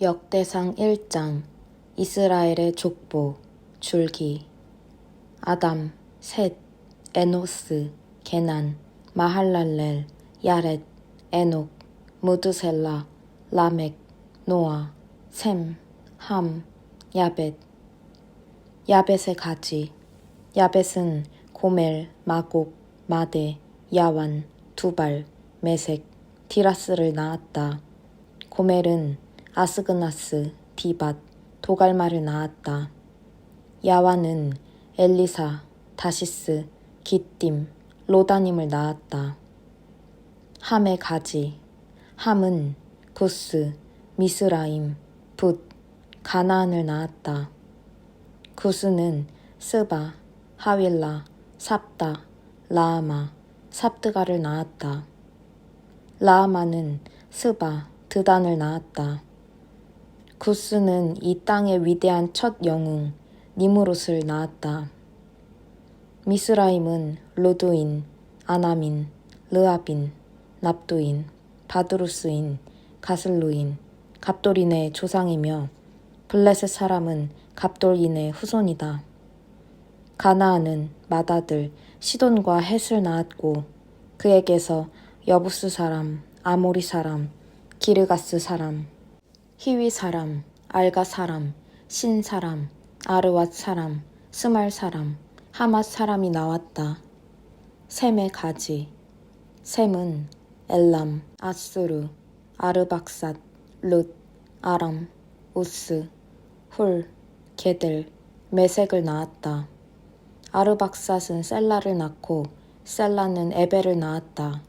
역대상 1장 이스라엘의 족보 줄기 아담, 셋, 에노스, 게난, 마할랄렐, 야렛, 에녹, 무드셀라, 라멕, 노아, 셈, 함, 야벳. 야벳의 가지. 야벳은 고멜, 마곡, 마대, 야완, 두발, 메색, 디라스를 낳았다. 고멜은 아스그나스, 디밧, 도갈마를 낳았다. 야완은 엘리사, 다시스, 기띔, 로다님을 낳았다. 함의 가지. 함은 구스, 미스라임, 붓, 가나안을 낳았다. 구스는 스바, 하윌라, 삽다, 라아마, 삽드가를 낳았다. 라아마는 스바, 드단을 낳았다. 구스는 이 땅의 위대한 첫 영웅 니무롯을 낳았다. 미스라임은 루두인, 아나민, 르아빈, 납두인, 바두루스인, 가슬루인, 갑돌인의 조상이며 블레셋 사람은 갑돌인의 후손이다. 가나안은 맏아들 시돈과 헷을 낳았고 그에게서 여부스 사람, 아모리 사람, 기르가스 사람, 히위 사람, 알가 사람, 신 사람, 아르왓 사람, 스말 사람, 하맛 사람이 나왔다. 셈의 가지. 셈은 엘람, 아수르, 아르박삿, 룻, 아람, 우스, 훌, 게델, 메색을 낳았다. 아르박삿은 셀라를 낳고 셀라는 에벨을 낳았다.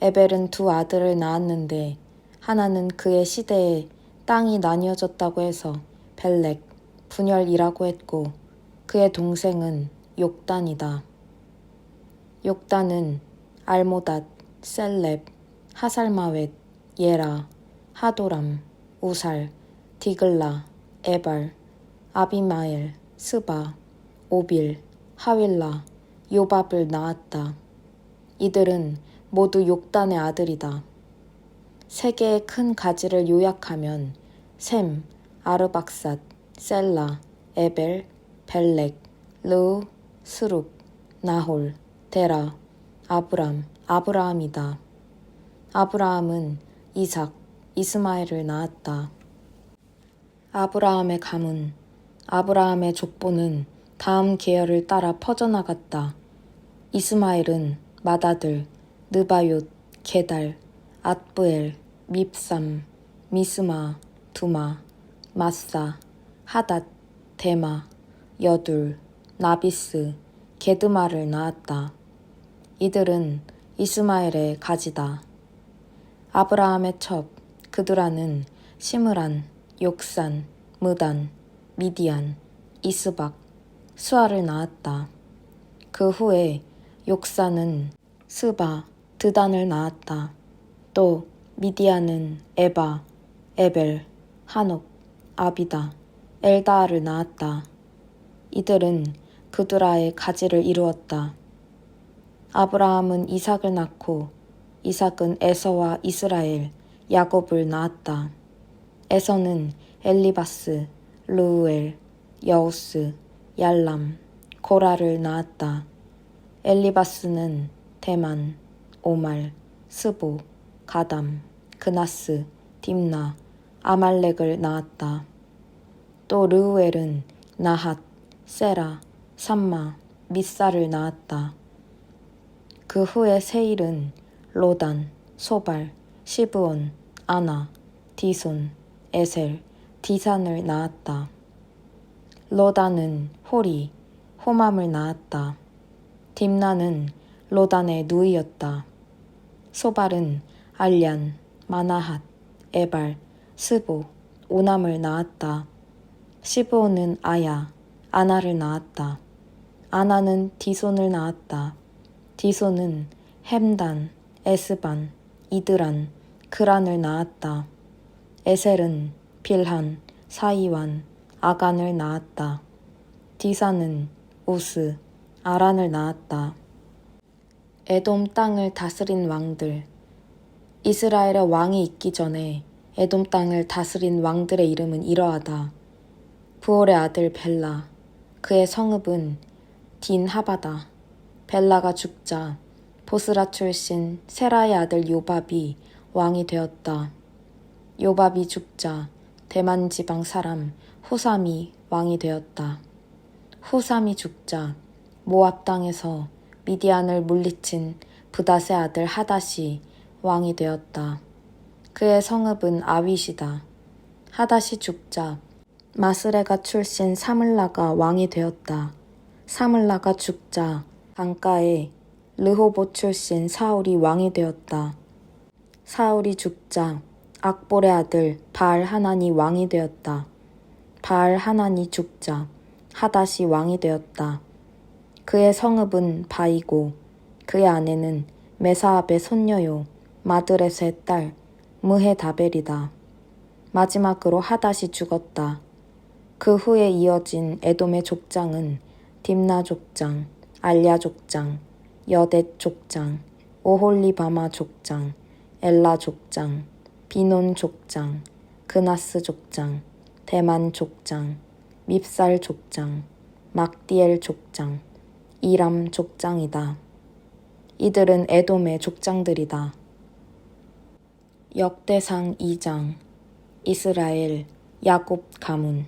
에벨은 두 아들을 낳았는데 하나는 그의 시대에 땅이 나뉘어졌다고 해서 벨렉, 분열이라고 했고 그의 동생은 욕단이다. 욕단은 알모닷, 셀렙, 하살마웻, 예라, 하도람, 우살, 디글라, 에발, 아비마엘, 스바, 오빌, 하윌라, 요밥을 낳았다. 이들은 모두 욕단의 아들이다. 세 개의 큰 가지를 요약하면 셈, 아르박삿, 셀라, 에벨, 벨렉, 르우, 스룩, 나홀, 데라, 아브람, 아브라함이다. 아브라함은 이삭, 이스마엘을 낳았다. 아브라함의 가문. 아브라함의 족보는 다음 계열을 따라 퍼져나갔다. 이스마엘은 맏아들 느바욤, 게달, 앗브엘, 밉삼, 미스마, 두마, 마사, 하닷, 데마, 여둘, 나비스, 게드마를 낳았다. 이들은 이스마엘의 가지다. 아브라함의 첩, 그드라는 시므란, 욕산, 무단, 미디안, 이스박, 수아를 낳았다. 그 후에 욕산은 스바, 드단을 낳았다. 또 미디안은 에바, 에벨, 한옥, 아비다, 엘다아를 낳았다. 이들은 그드라의 가지를 이루었다. 아브라함은 이삭을 낳고 이삭은 에서와 이스라엘, 야곱을 낳았다. 에서는 엘리바스, 르우엘, 여우스, 얄람, 고라를 낳았다. 엘리바스는 대만, 오말, 스보, 가담, 그나스, 딥나, 아말렉을 낳았다. 또 르우엘은 나핫, 세라, 삼마, 미사를 낳았다. 그 후에 세일은 로단, 소발, 시브온, 아나, 디손, 에셀, 디산을 낳았다. 로단은 호리, 호맘을 낳았다. 딥나는 로단의 누이였다. 소발은 알냔, 마나핫, 에발, 스보, 오남을 낳았다. 시브온은 아야, 아나를 낳았다. 아나는 디손을 낳았다. 디손은 햄단, 에스반, 이드란, 그란을 낳았다. 에셀은 빌한, 사이완, 아간을 낳았다. 디사는 우스, 아란을 낳았다. 에돔 땅을 다스린 왕들. 이스라엘의 왕이 있기 전에 에돔 땅을 다스린 왕들의 이름은 이러하다. 부올의 아들 벨라, 그의 성읍은 딘하바다. 벨라가 죽자 보스라 출신 세라의 아들 요밥이 왕이 되었다. 요밥이 죽자 대만 지방 사람 후삼이 왕이 되었다. 후삼이 죽자 모압 땅에서 미디안을 물리친 브닷의 아들 하닷이 왕이 되었다. 그의 성읍은 아윗이다. 하닷이 죽자 마스레가 출신 사물라가 왕이 되었다. 사물라가 죽자 강가에 르호봇 출신 사울이 왕이 되었다. 사울이 죽자 악볼의 아들 바알 하난이 왕이 되었다. 바알 하난이 죽자 하닷이 왕이 되었다. 그의 성읍은 바이고 그의 아내는 메사압의 손녀요 마드렛의 딸 무헤다벨이다. 마지막으로 하닷이 죽었다. 그 후에 이어진 에돔의 족장은 딥나 족장, 알야 족장, 여댓 족장, 오홀리바마 족장, 엘라 족장, 비논 족장, 그나스 족장, 대만 족장, 밉살 족장, 막디엘 족장, 이람 족장이다. 이들은 에돔의 족장들이다. 역대상 2장 이스라엘, 야곱 가문.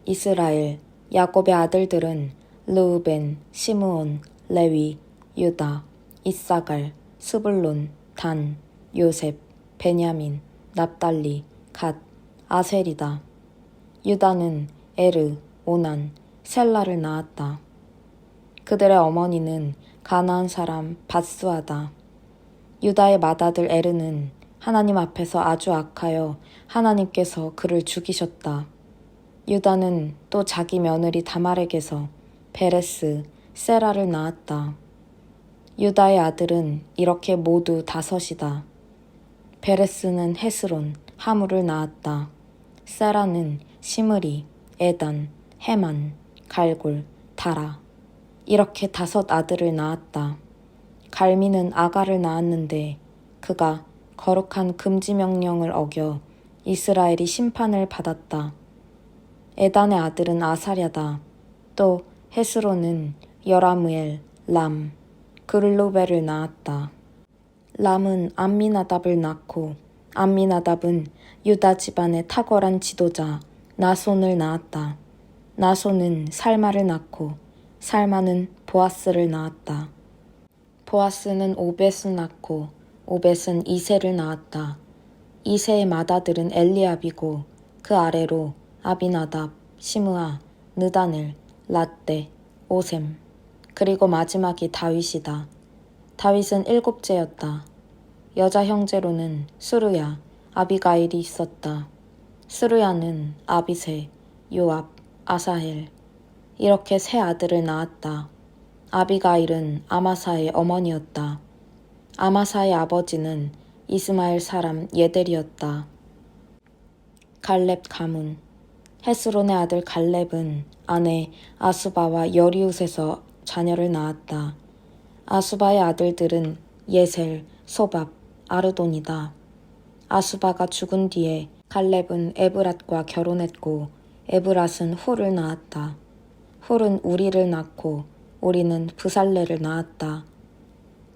이스라엘, 야곱의 아들들은 르우벤, 시므온, 레위, 유다, 이사갈, 스불론, 단, 요셉, 베냐민, 납달리, 갓, 아셀이다. 유다는 에르, 오난, 셀라를 낳았다. 그들의 어머니는 가나안 사람 밧스하다. 유다의 맏아들 에르는 하나님 앞에서 아주 악하여 하나님께서 그를 죽이셨다. 유다는 또 자기 며느리 다말에게서 베레스, 세라를 낳았다. 유다의 아들은 이렇게 모두 5이다. 베레스는 헤스론, 하물을 낳았다. 세라는 시므리, 에단, 헤만, 갈골, 다라. 이렇게 5 아들을 낳았다. 갈미는 아가를 낳았는데 그가 거룩한 금지 명령을 어겨 이스라엘이 심판을 받았다. 에단의 아들은 아사랴다. 또 헤스론은 여라무엘, 람, 그를로벨을 낳았다. 람은 암미나답을 낳고 암미나답은 유다 집안의 탁월한 지도자 나손을 낳았다. 나손은 살마를 낳고 살마는 보아스를 낳았다. 보아스는 오벳을 낳고 오벳은 이세를 낳았다. 이세의 맏아들은 엘리압이고 그 아래로 아비나답, 시므아, 느다넬, 랏대, 오셈, 그리고 마지막이 다윗이다. 다윗은 7째였다. 여자 형제로는 스루야, 아비가일이 있었다. 스루야는 아비세, 요압, 아사헬, 이렇게 3 아들을 낳았다. 아비가일은 아마사의 어머니였다. 아마사의 아버지는 이스마엘 사람 예델이었다. 갈렙 가문. 헤스론의 아들 갈렙은 아내 아수바와 여리웃에서 자녀를 낳았다. 아수바의 아들들은 예셀, 소밥, 아르돈이다. 아수바가 죽은 뒤에 갈렙은 에브랏과 결혼했고 에브랏은 훌을 낳았다. 훌은 우리를 낳고 우리는 브살레를 낳았다.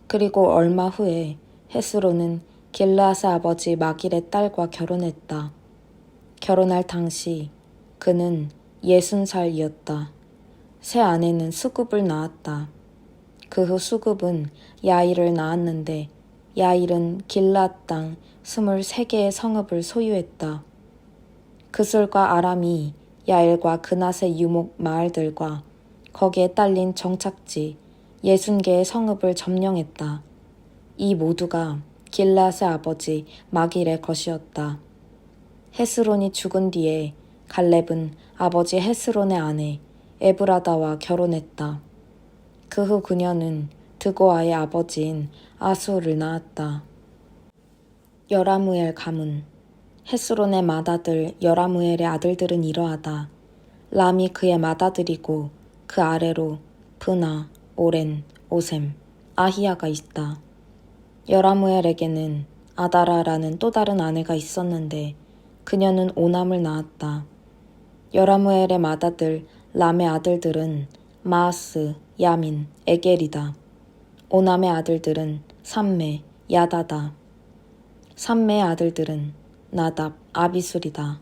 그리고 얼마 후에 헤스론은 길르앗의 아버지 마길의 딸과 결혼했다. 결혼할 당시 그는 60살이었다. 새 아내는 수굽을 낳았다. 그 후 수굽은 야일을 낳았는데 야일은 길르앗 땅 23개의 성읍을 소유했다. 그술과 아람이 야일과 그낫의 유목 마을들과 거기에 딸린 정착지 60개의 성읍을 점령했다. 이 모두가 길르앗의 아버지 마길의 것이었다. 헤스론이 죽은 뒤에 갈렙은 아버지 헤스론의 아내 에브라다와 결혼했다. 그 후 그녀는 드고아의 아버지인 아수를 낳았다. 여라무엘 가문. 헤스론의 맏아들 여라무엘의 아들들은 이러하다. 람이 그의 맏아들이고 그 아래로 브나, 오렌, 오셈, 아히야가 있다. 여라무엘에게는 아다라라는 또 다른 아내가 있었는데 그녀는 오남을 낳았다. 여라무엘의 맏아들 람의 아들들은 마아스, 야민, 에겔이다. 오남의 아들들은 삼메, 야다다. 삼메의 아들들은 나답, 아비술이다.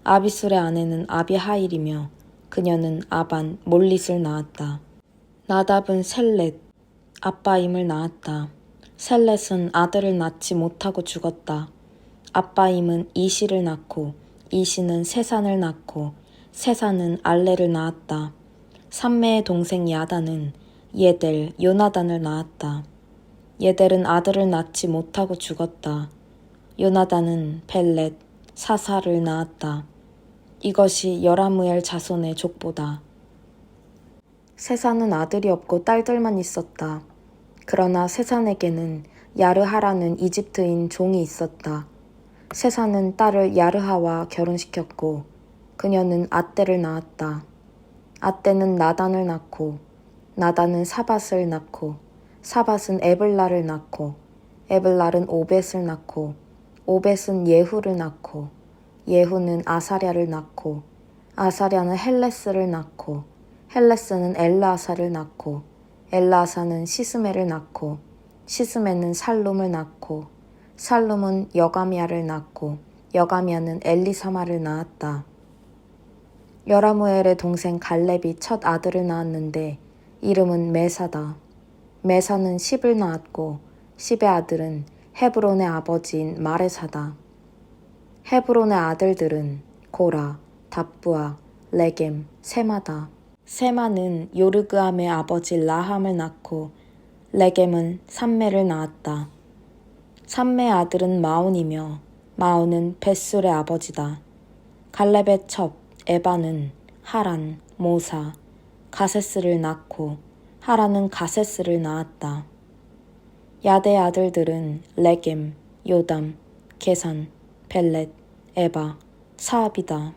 아비술의 아내는 아비하일이며 그녀는 아반, 몰릿을 낳았다. 나답은 셀렛, 아빠임을 낳았다. 셀렛은 아들을 낳지 못하고 죽었다. 아빠임은 이시를 낳고 이시는 세산을 낳고 세산은 알레를 낳았다. 삼매의 동생 야다는 예델, 요나단을 낳았다. 예델은 아들을 낳지 못하고 죽었다. 요나단은 벨렛, 사사를 낳았다. 이것이 여라무엘 자손의 족보다. 세산은 아들이 없고 딸들만 있었다. 그러나 세산에게는 야르하라는 이집트인 종이 있었다. 세산은 딸을 야르하와 결혼시켰고 그녀는 앗대를 낳았다. 앗대는 나단을 낳고 나단은 사밧을 낳고 사밧은 에블라를 낳고 에블랄은 오벳을 낳고 오벳은 예후를 낳고 예후는 아사랴를 낳고 아사랴는 헬레스를 낳고 헬레스는 엘라아사를 낳고 엘라아사는 시스메를 낳고 시스메는 살룸을 낳고 살룸은 여가미아를 낳고 여가미아는 엘리사마를 낳았다. 여라무엘의 동생 갈렙이 첫 아들을 낳았는데 이름은 메사다. 메사는 십을 낳았고 십의 아들은 헤브론의 아버지인 마레사다. 헤브론의 아들들은 고라, 답부아, 레겜, 세마다. 세마는 요르그암의 아버지 라함을 낳고 레겜은 삼매를 낳았다. 삼매의 아들은 마온이며 마온은 벳술의 아버지다. 갈렙의 첩 에바는 하란, 모사, 가세스를 낳고 하란은 가세스를 낳았다. 야대의 아들들은 레겜, 요담, 게산, 벨렛, 에바, 사압이다.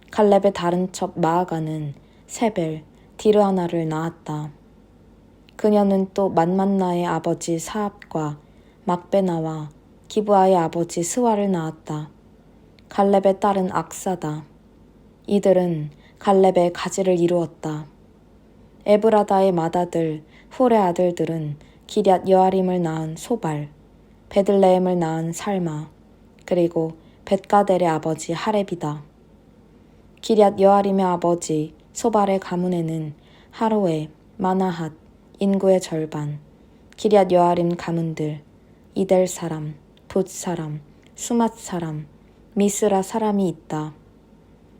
갈렙의 다른 첩 마아가는 세벨, 디르하나를 낳았다. 그녀는 또 만만나의 아버지 사압과 막베나와 기브아의 아버지 스와를 낳았다. 갈렙의 딸은 악사다. 이들은 갈렙의 가지를 이루었다. 에브라다의 맏아들 훌의 아들들은 기럇 여아림을 낳은 소발, 베들레헴을 낳은 살마, 그리고 벳가델의 아버지 하렙이다. 기럇 여아림의 아버지 소발의 가문에는 하로에, 마나핫, 인구의 절반, 기럇 여아림 가문들, 이델 사람, 붓 사람, 수맛 사람, 미스라 사람이 있다.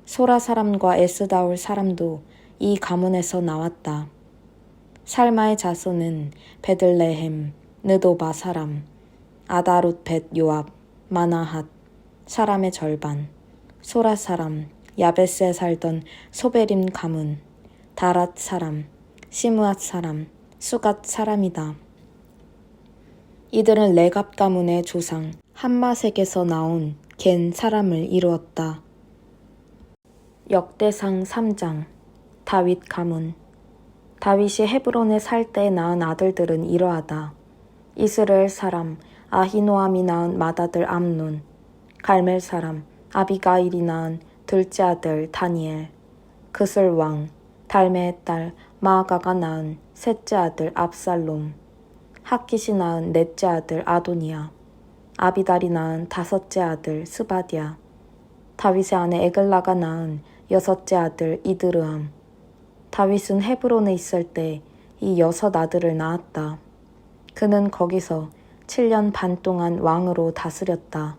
소라 사람과 에스다올 사람도 이 가문에서 나왔다. 살마의 자손은 베들레헴, 느도바 사람, 아다룻 벳 요압, 마나핫, 사람의 절반, 소라 사람, 야베스에 살던 소베림 가문, 다랏 사람, 시므앗 사람, 수갓 사람이다. 이들은 레갑 가문의 조상 함마색에서 나온 겐 사람을 이루었다. 역대상 3장 다윗 가문. 다윗이 헤브론에 살 때 낳은 아들들은 이러하다. 이스라엘 사람 아히노암이 낳은 맏아들 암논, 갈멜 사람 아비가일이 낳은 둘째 아들 다니엘, 그슬 왕 달메의 딸 마아가가 낳은 셋째 아들 압살롬, 핫깃이 낳은 넷째 아들 아도니아, 아비달이 낳은 다섯째 아들 스바디아, 다윗의 아내 에글라가 낳은 여섯째 아들 이드르암. 다윗은 헤브론에 있을 때 이 여섯 아들을 낳았다. 그는 거기서 7년 반 동안 왕으로 다스렸다.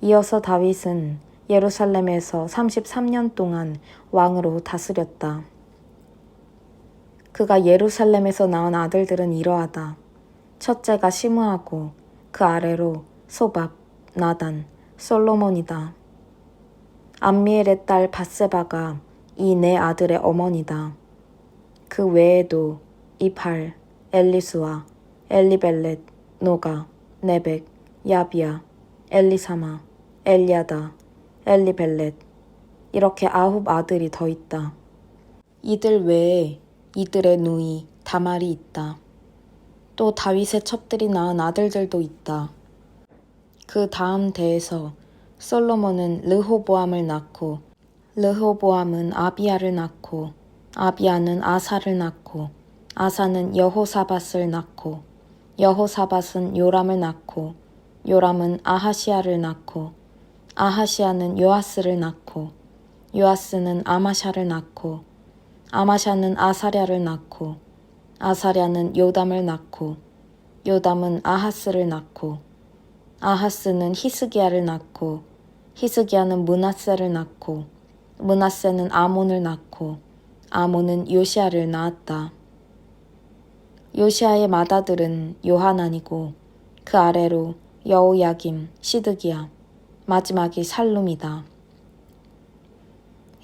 이어서 다윗은 예루살렘에서 33년 동안 왕으로 다스렸다. 그가 예루살렘에서 낳은 아들들은 이러하다. 첫째가 시므아고 그 아래로 소밥, 나단, 솔로몬이다. 암미엘의 딸 밧세바가 이 네 아들의 어머니다. 그 외에도 이팔, 엘리수아, 엘리벨렛, 노가, 네벡, 야비야, 엘리사마, 엘리아다, 엘리벨렛, 이렇게 9 아들이 더 있다. 이들 외에 이들의 누이 다말이 있다. 또 다윗의 첩들이 낳은 아들들도 있다. 그 다음 대에서 솔로몬은 르호보암을 낳고 르호보암은 아비야를 낳고 아비야는 아사를 낳고 아사는 여호사밧을 낳고 여호사밧은 요람을 낳고 요람은 아하시야를 낳고 아하시야는 요아스를 낳고 요아스는 아마샤를 낳고 아마샤는 아사랴를 낳고 아사랴는 요담을 낳고 요담은 아하스를 낳고 아하스는 히스기야를 낳고 히스기야는 므낫세를 낳고 므낫세는 아몬을 낳고 아몬은 요시야를 낳았다. 요시야의 맏아들은 요하난이고 그 아래로 여호야김, 시드기야, 마지막이 살룸이다.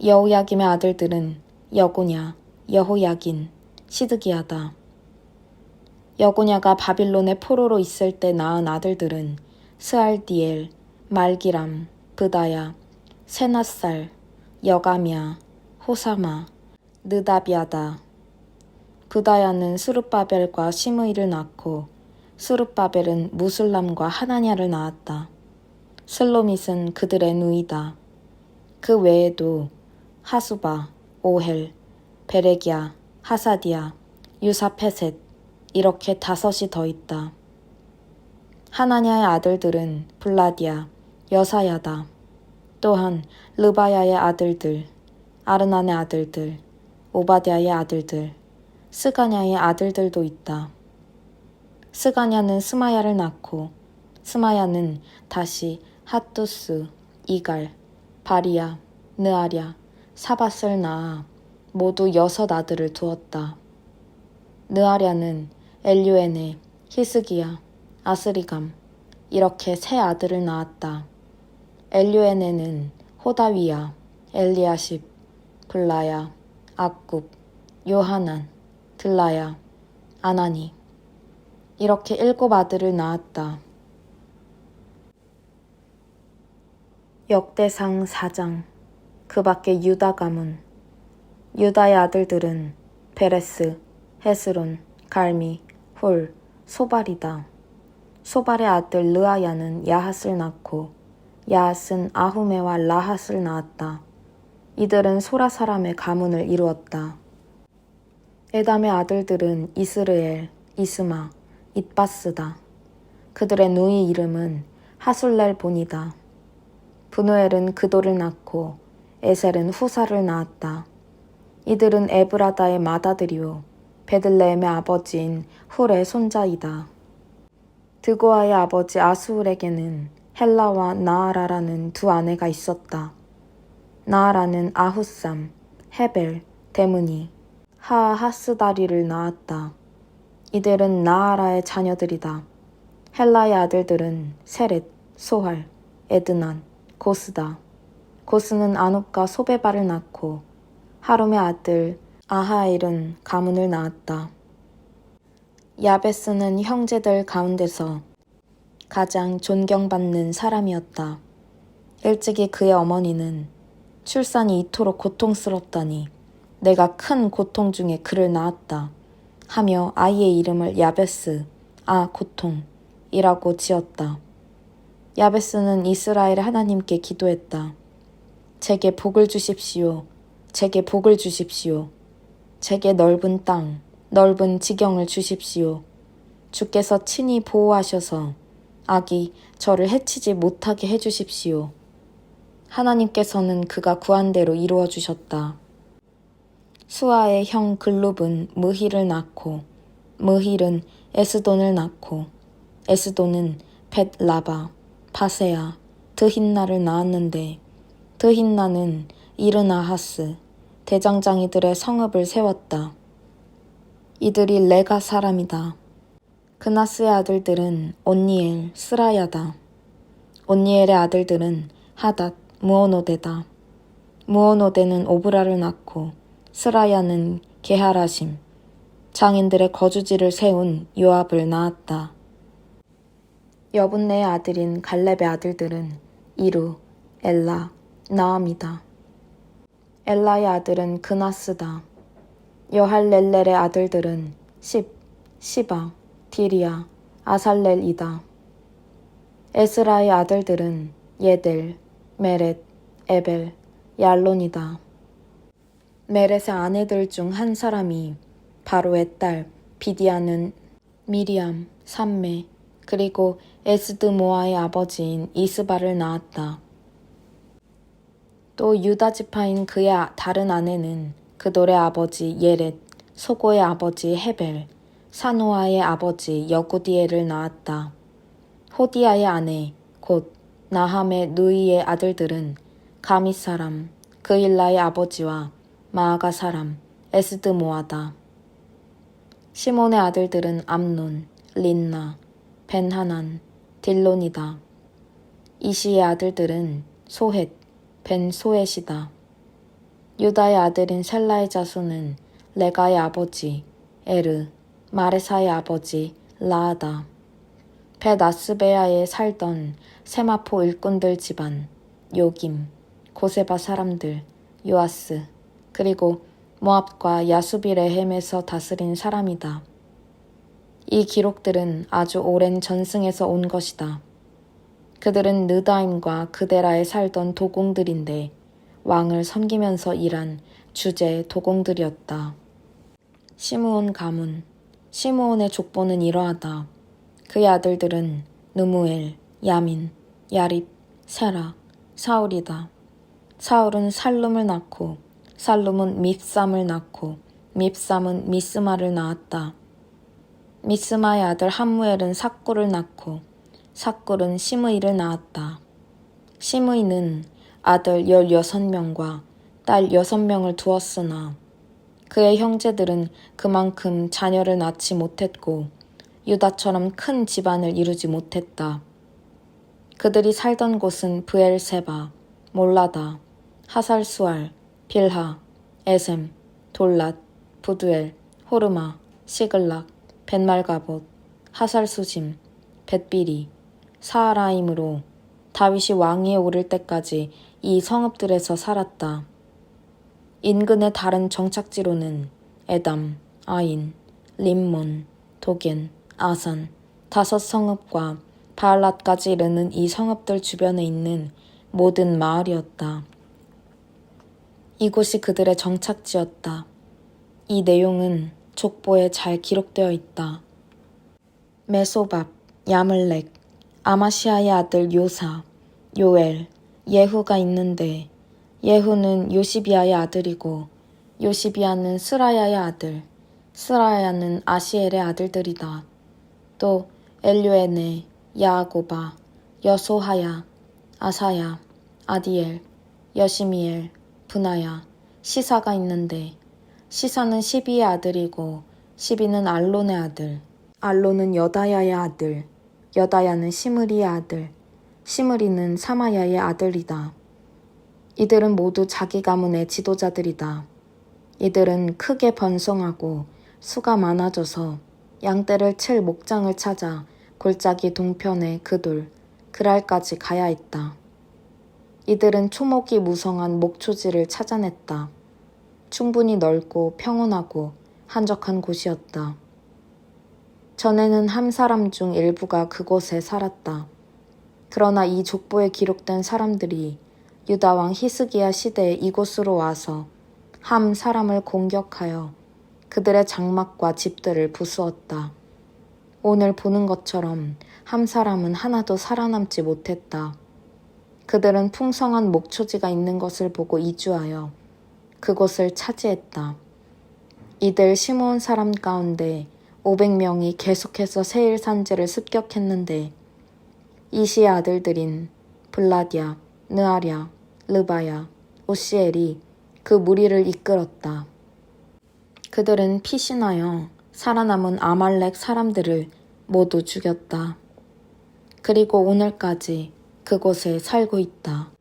여호야김의 아들들은 여고냐, 여호야긴, 시드기야다. 여고냐가 바빌론의 포로로 있을 때 낳은 아들들은 스알디엘, 말기람, 브다야, 세낫살, 여가미야, 호사마, 느다비아다. 브다야는 스룹바벨과 시므이를 낳고 스룹바벨은 무슬람과 하나냐를 낳았다. 슬로밋은 그들의 누이다. 그 외에도 하수바, 오헬, 베레기야, 하사디야, 유사페셋 이렇게 5이 더 있다. 하나냐의 아들들은 블라디야, 여사야다. 또한 르바야의 아들들, 아르난의 아들들, 오바댜의 아들들, 스가냐의 아들들도 있다. 스가냐는 스마야를 낳고 스마야는 다시 핫두스, 이갈, 바리야, 느아랴, 사밧을 낳아 모두 6 아들을 두었다. 느아랴는 엘류에네, 히스기야, 아스리감 이렇게 3 아들을 낳았다. 엘류에네는 호다위야, 엘리아십, 블라야, 악굽, 요하난, 들라야, 아나니 이렇게 7 아들을 낳았다. 역대상 4장. 그 밖에 유다 가문. 유다의 아들들은 베레스, 헤스론, 갈미, 홀, 소발이다. 소발의 아들 르아야는 야핫을 낳고 야핫은 아후메와 라핫을 낳았다. 이들은 소라 사람의 가문을 이루었다. 에담의 아들들은 이스르엘, 이스마, 잇바스다. 그들의 누이 이름은 하술렐 본이다. 브누엘은 그도를 낳고 에셀은 후사를 낳았다. 이들은 에브라다의 맏아들이요 베들레헴의 아버지인 훌의 손자이다. 드고아의 아버지 아수울에게는 헬라와 나아라라는 2 아내가 있었다. 나아라는 아후삼, 헤벨, 데므니, 하하스다리를 낳았다. 이들은 나아라의 자녀들이다. 헬라의 아들들은 세렛, 소할, 에드난, 고스다. 고스는 아눕과 소베바를 낳고 하룸의 아들 아하엘은 가문을 낳았다. 야베스는 형제들 가운데서 가장 존경받는 사람이었다. 일찍이 그의 어머니는 출산이 이토록 고통스럽다니 내가 큰 고통 중에 그를 낳았다 하며 아이의 이름을 야베스, 고통이라고 지었다. 야베스는 이스라엘 하나님께 기도했다. 제게 복을 주십시오. 제게 복을 주십시오. 제게 넓은 땅, 넓은 지경을 주십시오. 주께서 친히 보호하셔서 악이 저를 해치지 못하게 해주십시오. 하나님께서는 그가 구한 대로 이루어 주셨다. 수아의 형 글룹은 무힐을 낳고 무힐은 에스돈을 낳고 에스돈은 벳라바, 바세야, 드힌나를 낳았는데 드힌나는 이르나하스, 대장장이들의 성읍을 세웠다. 이들이 레가 사람이다. 그나스의 아들들은 온니엘, 스라야다. 온니엘의 아들들은 하닷, 무오노데다. 무오노데는 오브라를 낳고 스라야는 게하라심, 장인들의 거주지를 세운 요압을 낳았다. 여분네의 아들인 갈렙의 아들들은 이루, 엘라, 나암이다. 엘라의 아들은 그나스다. 여할렐렐의 아들들은 십, 시바, 디리야, 아살렐이다. 에스라의 아들들은 예델, 메렛, 에벨, 얄론이다. 메렛의 아내들 중 한 사람이 바로의 딸 비디아는 미리암, 삼메, 그리고 에스드모아의 아버지인 이스바를 낳았다. 또 유다 지파인 그의 다른 아내는 그돌의 아버지 예렛, 소고의 아버지 헤벨, 사노아의 아버지 여구디엘을 낳았다. 호디아의 아내 곧 나함의 누이의 아들들은 가밋 사람 그일라의 아버지와 마아가 사람 에스드모아다. 시몬의 아들들은 암논, 린나, 벤하난, 딜론이다. 이시의 아들들은 소헷, 벤 소헷이다. 유다의 아들인 셀라의 자손은 레가의 아버지 에르, 마레사의 아버지 라아다. 벳아스베아에 살던 세마포 일꾼들 집안 요김, 고세바 사람들 요아스, 그리고 모압과 야수비레헴에서 다스린 사람이다. 이 기록들은 아주 오랜 전승에서 온 것이다. 그들은 느다임과 그데라에 살던 도공들인데 왕을 섬기면서 일한 주제 도공들이었다. 시므온 가문, 시므온의 족보는 이러하다. 그의 아들들은 느무엘, 야민, 야립, 세라, 사울이다. 사울은 살룸을 낳고 살룸은 밉삼을 낳고 밉삼은 미스마를 낳았다. 미스마의 아들 함무엘은 삭굴을 낳고 삭굴은 시므이를 낳았다. 시므이는 아들 16명과 딸 6명을 두었으나 그의 형제들은 그만큼 자녀를 낳지 못했고 유다처럼 큰 집안을 이루지 못했다. 그들이 살던 곳은 브엘세바, 몰라다, 하살수알, 빌하, 에셈, 돌랏, 부두엘, 호르마, 시글락, 벳말가봇, 하살수짐, 벳비리, 사하라임으로 다윗이 왕위에 오를 때까지 이 성읍들에서 살았다. 인근의 다른 정착지로는 에담, 아인, 림몬, 도겐, 아산, 5성읍과 바알랏까지 이르는 이 성읍들 주변에 있는 모든 마을이었다. 이곳이 그들의 정착지였다. 이 내용은 족보에 잘 기록되어 있다. 메소밥, 야물렉, 아마시아의 아들 요사, 요엘, 예후가 있는데 예후는 요시비아의 아들이고 요시비아는 스라야의 아들, 스라야는 아시엘의 아들들이다. 또 엘요에네, 야아고바, 여소하야, 아사야, 아디엘, 여시미엘, 분하야, 시사가 있는데 시사는 시비의 아들이고 시비는 알론의 아들, 알론은 여다야의 아들, 여다야는 시므리의 아들, 시므리는 사마야의 아들이다. 이들은 모두 자기 가문의 지도자들이다. 이들은 크게 번성하고 수가 많아져서 양떼를 칠 목장을 찾아 골짜기 동편의 그돌, 그랄까지 가야 했다. 이들은 초목이 무성한 목초지를 찾아냈다. 충분히 넓고 평온하고 한적한 곳이었다. 전에는 함 사람 중 일부가 그곳에 살았다. 그러나 이 족보에 기록된 사람들이 유다왕 히스기야 시대에 이곳으로 와서 함 사람을 공격하여 그들의 장막과 집들을 부수었다. 오늘 보는 것처럼 함 사람은 하나도 살아남지 못했다. 그들은 풍성한 목초지가 있는 것을 보고 이주하여 그곳을 차지했다. 이들 시므온 사람 가운데 500명이 계속해서 세일 산지를 습격했는데 이시의 아들들인 블라디아, 느아랴, 르바야, 오시엘이 그 무리를 이끌었다. 그들은 피신하여 살아남은 아말렉 사람들을 모두 죽였다. 그리고 오늘까지 그곳에 살고 있다.